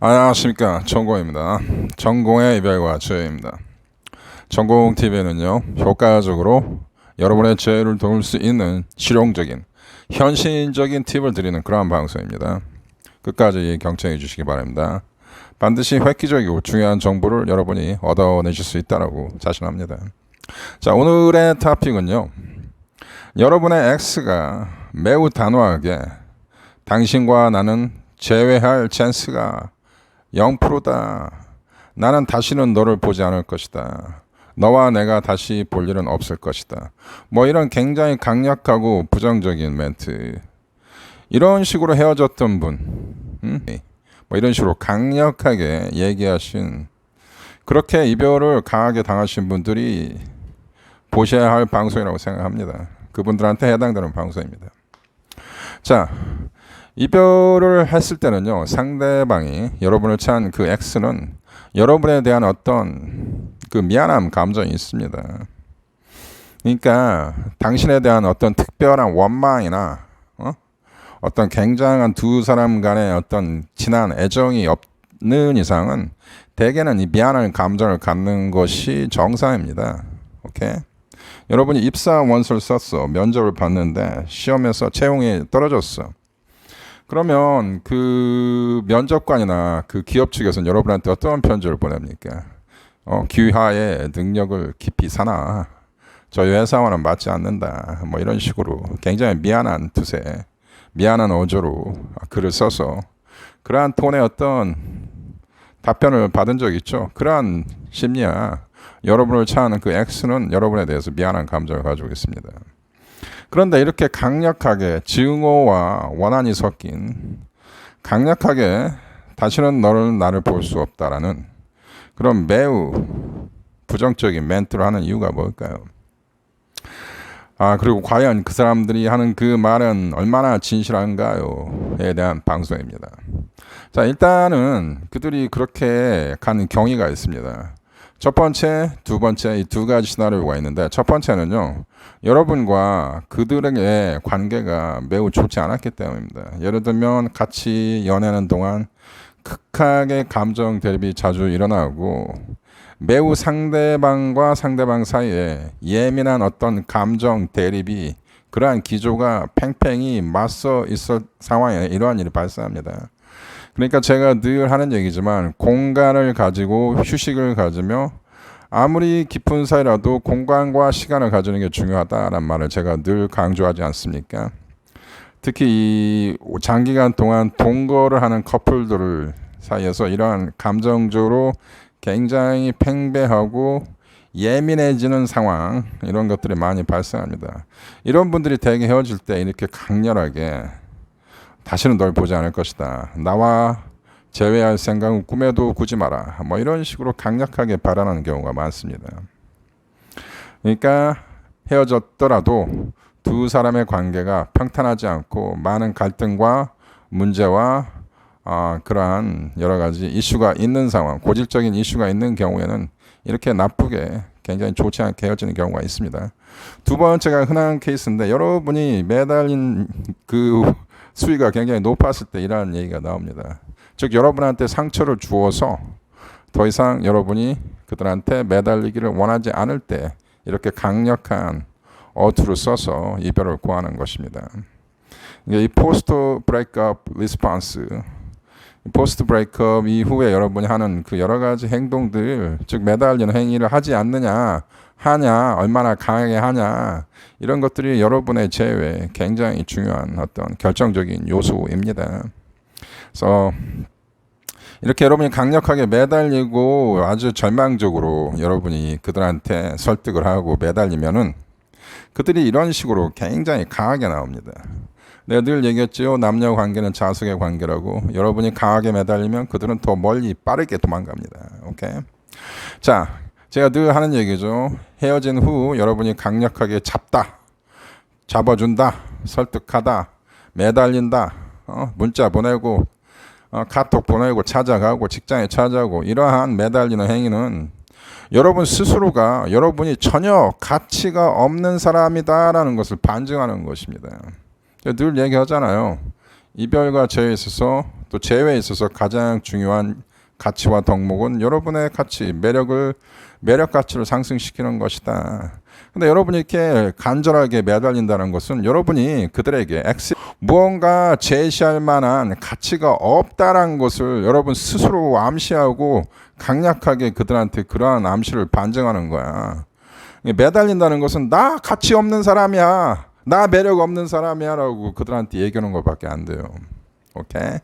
안녕하십니까, 전공입니다. 전공의 이별과 죄입니다. 전공TV는요 효과적으로 여러분의 죄를 도울 수 있는 실용적인 현실적인 팁을 드리는 그러한 방송입니다. 끝까지 경청해 주시기 바랍니다. 반드시 획기적이고 중요한 정보를 여러분이 얻어내실 수 있다고 자신합니다. 자, 오늘의 토픽은요, 여러분의 X가 매우 단호하게 당신과 나는 재회할 찬스가 0%다. 나는 다시는 너를 보지 않을 것이다. 너와 내가 다시 볼 일은 없을 것이다. 뭐 이런 굉장히 강력하고 부정적인 멘트. 이런 식으로 헤어졌던 분, 뭐 이런 식으로 강력하게 얘기하신, 그렇게 이별을 강하게 당하신 분들이 보셔야 할 방송이라고 생각합니다. 그분들한테 해당되는 방송입니다. 자, 이별을 했을 때는요, 상대방이 여러분을 찬 그 X는 여러분에 대한 어떤 그 미안함 감정이 있습니다. 그러니까 당신에 대한 어떤 특별한 원망이나 어떤 굉장한 두 사람 간의 어떤 진한 애정이 없는 이상은 대개는 이 미안한 감정을 갖는 것이 정상입니다. 오케이? 여러분이 입사 원서를 썼어. 면접을 봤는데 시험에서 채용이 떨어졌어. 그러면 그 면접관이나 그 기업 측에서는 여러분한테 어떤 편지를 보냅니까? 귀하의 능력을 깊이 사나, 저희 회사와는 맞지 않는다, 뭐 이런 식으로 굉장히 미안한 투세, 미안한 어조로 글을 써서 그러한 톤의 어떤 답변을 받은 적 있죠. 그러한 심리야. 여러분을 차는 그 X는 여러분에 대해서 미안한 감정을 가지고 있습니다. 그런데 이렇게 강력하게 증오와 원한이 섞인, 강력하게 다시는 너를 나를 볼 수 없다라는 그런 매우 부정적인 멘트를 하는 이유가 뭘까요? 그리고 과연 그 사람들이 하는 그 말은 얼마나 진실한가요에 대한 방송입니다. 자, 일단은 그들이 그렇게 가는 경위가 있습니다. 첫 번째, 두 번째, 이 두 가지 시나리오가 있는데, 첫 번째는요, 여러분과 그들의 관계가 매우 좋지 않았기 때문입니다. 예를 들면 같이 연애하는 동안 극하게 감정 대립이 자주 일어나고, 매우 상대방과 상대방 사이에 예민한 어떤 감정 대립이, 그러한 기조가 팽팽히 맞서 있을 상황에 이러한 일이 발생합니다. 그러니까 제가 늘 하는 얘기지만, 공간을 가지고 휴식을 가지며 아무리 깊은 사이라도 공간과 시간을 가지는 게 중요하다는 말을 제가 늘 강조하지 않습니까? 특히 이 장기간 동안 동거를 하는 커플들 사이에서 이러한 감정적으로 굉장히 팽배하고 예민해지는 상황, 이런 것들이 많이 발생합니다. 이런 분들이 대개 헤어질 때 이렇게 강렬하게 다시는 널 보지 않을 것이다, 나와 재회할 생각은 꿈에도 꾸지 마라, 뭐 이런 식으로 강력하게 발언하는 경우가 많습니다. 그러니까 헤어졌더라도 두 사람의 관계가 평탄하지 않고 많은 갈등과 문제와 그러한 여러 가지 이슈가 있는 상황, 고질적인 이슈가 있는 경우에는 이렇게 나쁘게 굉장히 좋지 않게 헤어지는 경우가 있습니다. 두 번째가 흔한 케이스인데, 여러분이 매달린 그 수위가 굉장히 높았을 때 이러한 얘기가 나옵니다. 즉, 여러분한테 상처를 주어서 더 이상 여러분이 그들한테 매달리기를 원하지 않을 때 이렇게 강력한 어투를 써서 이별을 구하는 것입니다. 이 포스트 브레이크업 리스폰스, 포스트 브레이크업 이후에 여러분이 하는 그 여러 가지 행동들, 즉 매달리는 행위를 하지 않느냐, 하냐, 얼마나 강하게 하냐, 이런 것들이 여러분의 재회에 굉장히 중요한 어떤 결정적인 요소입니다. 그래서 이렇게 여러분이 강력하게 매달리고 아주 절망적으로 여러분이 그들한테 설득을 하고 매달리면은 그들이 이런 식으로 굉장히 강하게 나옵니다. 내가 늘 얘기했죠. 남녀 관계는 자석의 관계라고. 여러분이 강하게 매달리면 그들은 더 멀리 빠르게 도망갑니다. 오케이? 자, 제가 늘 하는 얘기죠. 헤어진 후 여러분이 강력하게 잡아준다, 설득하다, 매달린다, 문자 보내고, 카톡 보내고, 찾아가고, 직장에 찾아가고, 이러한 매달리는 행위는 여러분 스스로가 여러분이 전혀 가치가 없는 사람이다라는 것을 반증하는 것입니다. 늘 얘기하잖아요. 이별과 재회에 있어서 또 재회에 있어서 가장 중요한 가치와 덕목은 여러분의 가치, 매력 가치를 상승시키는 것이다. 근데 여러분이 이렇게 간절하게 매달린다는 것은 여러분이 그들에게 무언가 제시할 만한 가치가 없다라는 것을 여러분 스스로 암시하고 강력하게 그들한테 그러한 암시를 반증하는 거야. 매달린다는 것은 나 가치 없는 사람이야, 나 매력 없는 사람이야 라고 그들한테 얘기하는 것밖에 안 돼요. 오케이?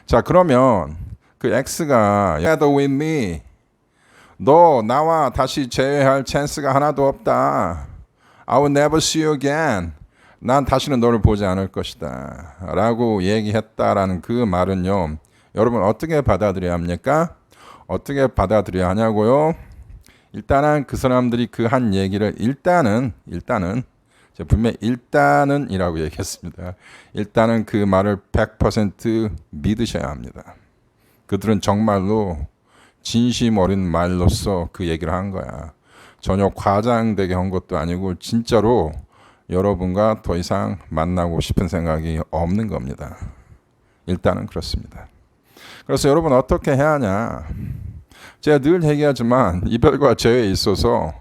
자, 그러면 그 X가 together with me, 너 나와 다시 재회할 찬스가 하나도 없다. I will never see you again. 난 다시는 너를 보지 않을 것이다 라고 얘기했다라는 그 말은요, 여러분 어떻게 받아들여야 합니까? 어떻게 받아들여야 하냐고요? 일단은 그 사람들이 그 한 얘기를 일단은 제가 분명히 일단은 이라고 얘기했습니다. 일단은 그 말을 100% 믿으셔야 합니다. 그들은 정말로 진심 어린 말로써 그 얘기를 한 거야. 전혀 과장되게 한 것도 아니고 진짜로 여러분과 더 이상 만나고 싶은 생각이 없는 겁니다. 일단은 그렇습니다. 그래서 여러분 어떻게 해야 하냐? 제가 늘 얘기하지만 이별과 재회에 있어서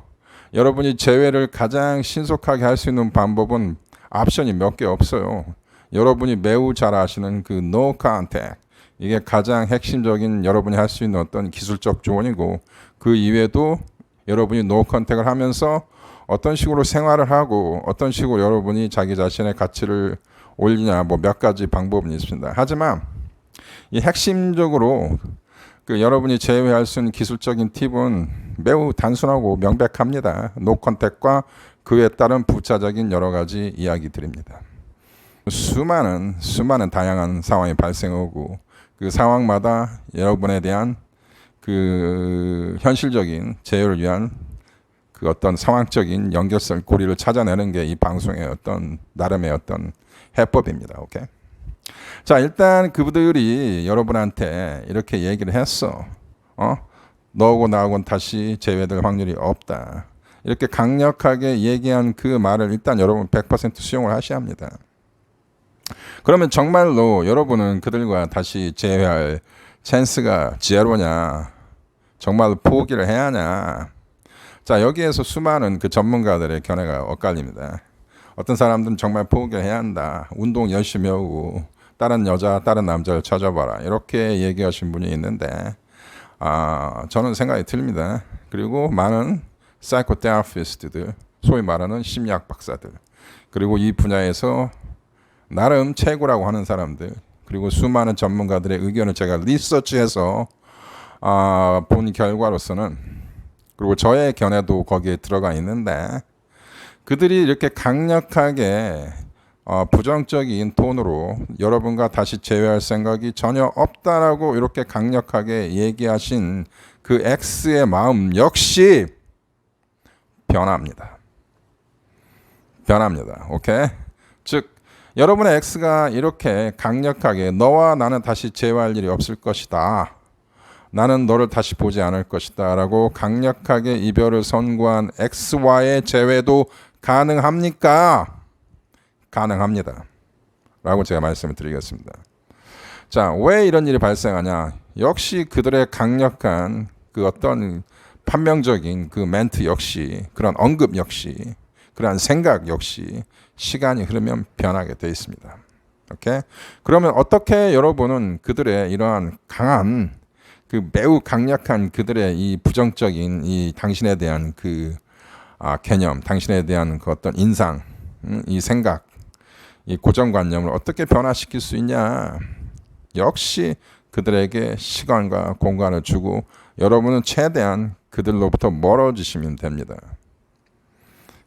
여러분이 재회를 가장 신속하게 할 수 있는 방법은 옵션이 몇 개 없어요. 여러분이 매우 잘 아시는 그 no contact, 이게 가장 핵심적인 여러분이 할 수 있는 어떤 기술적 조언이고, 그 이외에도 여러분이 no contact을 하면서 어떤 식으로 생활을 하고 어떤 식으로 여러분이 자기 자신의 가치를 올리냐, 뭐 몇 가지 방법은 있습니다. 하지만 이 핵심적으로 그 여러분이 제외할 수 있는 기술적인 팁은 매우 단순하고 명백합니다. no contact과 그에 따른 부차적인 여러 가지 이야기들입니다. 수많은 다양한 상황이 발생하고 그 상황마다 여러분에 대한 그 현실적인 제어를 위한 그 어떤 상황적인 연결성 고리를 찾아내는 게 이 방송의 어떤 나름의 어떤 해법입니다. 오케이? 자, 일단 그들이 여러분한테 이렇게 얘기를 했어. 너하고 나하고는 다시 재회될 확률이 없다. 이렇게 강력하게 얘기한 그 말을 일단 여러분 100% 수용을 하셔야 합니다. 그러면 정말로 여러분은 그들과 다시 재회할 찬스가 제로냐? 정말 포기를 해야 하냐? 자, 여기에서 수많은 그 전문가들의 견해가 엇갈립니다. 어떤 사람들은 정말 포기를 해야 한다. 운동 열심히 하고 다른 여자, 다른 남자를 찾아봐라. 이렇게 얘기하신 분이 있는데 저는 생각이 틀립니다. 그리고 많은 사이코테라피스트들, 소위 말하는 심리학 박사들, 그리고 이 분야에서 나름 최고라고 하는 사람들, 그리고 수많은 전문가들의 의견을 제가 리서치해서 본 결과로서는, 그리고 저의 견해도 거기에 들어가 있는데, 그들이 이렇게 강력하게 부정적인 톤으로 여러분과 다시 재회할 생각이 전혀 없다라고 이렇게 강력하게 얘기하신 그 X의 마음 역시 변합니다. 오케이? 즉 여러분의 X가 이렇게 강력하게 너와 나는 다시 재회할 일이 없을 것이다, 나는 너를 다시 보지 않을 것이다 라고 강력하게 이별을 선고한 X와의 재회도 가능합니까? 가능합니다 라고 제가 말씀을 드리겠습니다. 자, 왜 이런 일이 발생하냐? 역시 그들의 강력한 그 어떤 판명적인 그 멘트 역시, 그런 언급 역시, 그러한 생각 역시 시간이 흐르면 변하게 되어 있습니다. 오케이? 그러면 어떻게 여러분은 그들의 이러한 강한 그 매우 강력한 그들의 이 부정적인 이 당신에 대한 그 개념, 당신에 대한 그 어떤 인상, 이 생각, 이 고정관념을 어떻게 변화시킬 수 있냐? 역시 그들에게 시간과 공간을 주고 여러분은 최대한 그들로부터 멀어지시면 됩니다.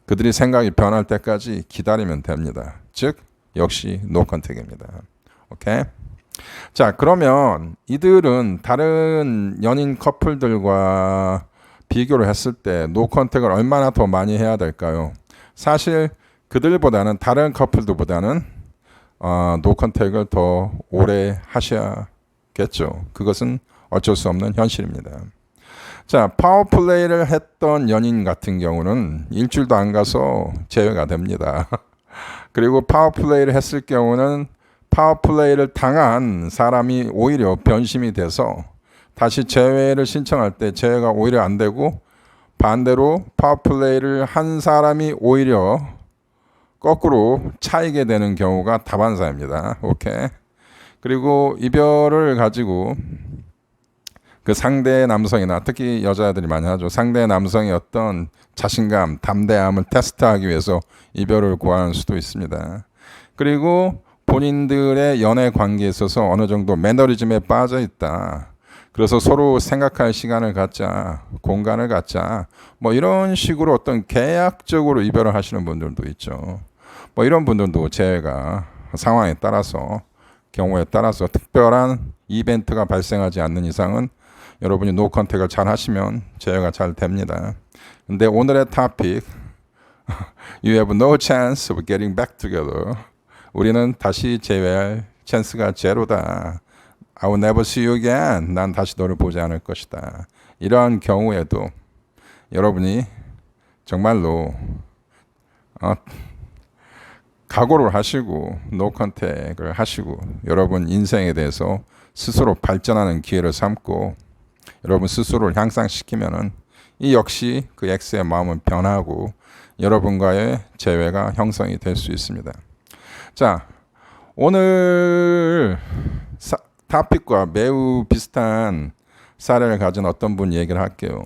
그들이 생각이 변할 때까지 기다리면 됩니다. 즉 역시 no contact입니다. 오케이? 자, 그러면 이들은 다른 연인 커플들과 비교를 했을 때 no contact을 얼마나 더 많이 해야 될까요? 사실 그들보다는, 다른 커플들보다는 no contact을 더 오래 하셔야겠죠. 그것은 어쩔 수 없는 현실입니다. 자, 파워플레이를 했던 연인 같은 경우는 일주일도 안 가서 제외가 됩니다. 그리고 파워플레이를 했을 경우는 파워플레이를 당한 사람이 오히려 변심이 돼서 다시 재회를 신청할 때 재회가 오히려 안 되고, 반대로 파워플레이를 한 사람이 오히려 거꾸로 차이게 되는 경우가 다반사입니다. 오케이. 그리고 이별을 가지고 그 상대 남성이나 특히 여자들이 많이 하죠. 상대 남성의 어떤 자신감, 담대함을 테스트하기 위해서 이별을 고하는 수도 있습니다. 그리고 본인들의 연애 관계에 있어서 어느 정도 매너리즘에 빠져 있다. 그래서 서로 생각할 시간을 갖자, 공간을 갖자, 뭐 이런 식으로 어떤 계약적으로 이별을 하시는 분들도 있죠. 뭐 이런 분들도 재회가 상황에 따라서, 경우에 따라서 특별한 이벤트가 발생하지 않는 이상은 여러분이 노 컨택을 잘 하시면 재회가 잘 됩니다. 근데 오늘의 토픽 You have no chance of getting back together. 우리는 다시 재회할 찬스가 제로다. I will never see you again. 난 다시 너를 보지 않을 것이다. 이러한 경우에도 여러분이 정말로 각오를 하시고 노 컨택을 하시고 여러분 인생에 대해서 스스로 발전하는 기회를 삼고 여러분 스스로를 향상시키면은 이 역시 그 X의 마음은 변하고 여러분과의 재회가 형성이 될 수 있습니다. 자, 오늘 토픽과 매우 비슷한 사례를 가진 어떤 분 얘기를 할게요.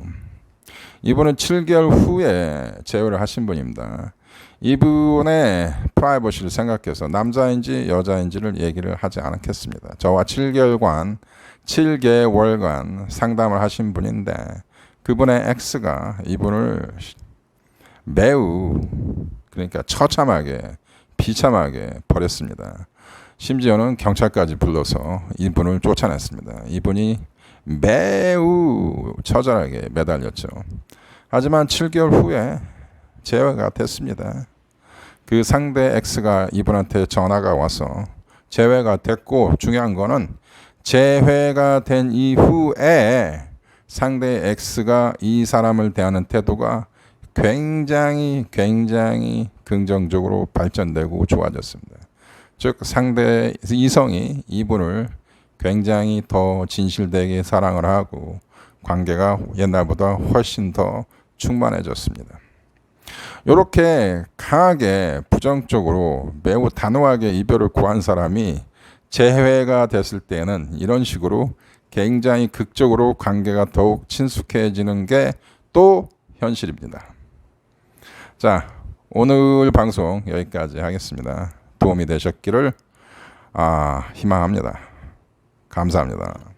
이분은 7개월 후에 재회를 하신 분입니다. 이분의 프라이버시를 생각해서 남자인지 여자인지를 얘기를 하지 않겠습니다. 저와 7개월간 상담을 하신 분인데 그분의 X가 이분을 매우 그러니까 처참하게 비참하게 버렸습니다. 심지어는 경찰까지 불러서 이분을 쫓아냈습니다. 이분이 매우 처절하게 매달렸죠. 하지만 7개월 후에 재회가 됐습니다. 그 상대 X가 이분한테 전화가 와서 재회가 됐고 중요한 거는 재회가 된 이후에 상대 X가 이 사람을 대하는 태도가 굉장히 긍정적으로 발전되고 좋아졌습니다. 즉 상대 이성이 이분을 굉장히 더 진실되게 사랑을 하고 관계가 옛날보다 훨씬 더 충만해졌습니다. 이렇게 강하게 부정적으로 매우 단호하게 이별을 고한 사람이 재회가 됐을 때는 이런 식으로 굉장히 극적으로 관계가 더욱 친숙해지는 게 또 현실입니다. 자, 오늘 방송 여기까지 하겠습니다. 도움이 되셨기를 희망합니다. 감사합니다.